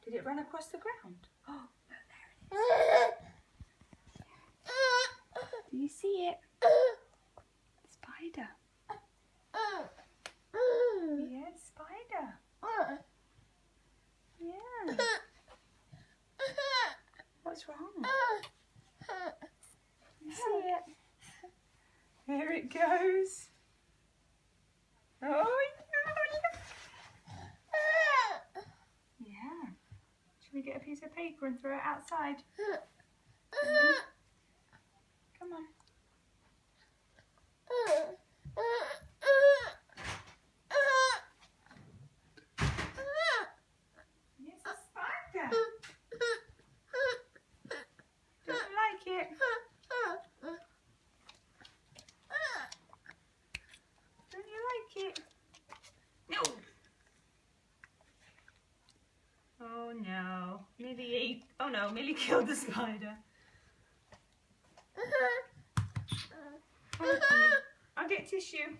Did it run across the ground? Oh, no, there it is. Do you see it? Spider. Yeah, spider. Yeah. What's wrong? You see it? There it goes. Oh, yeah. Should we get a piece of paper and throw it outside? Come on. It's a spider. Don't you like it? Don't you like it? No. Oh no. Millie ate. Oh no, Millie killed the spider. I'll get tissue.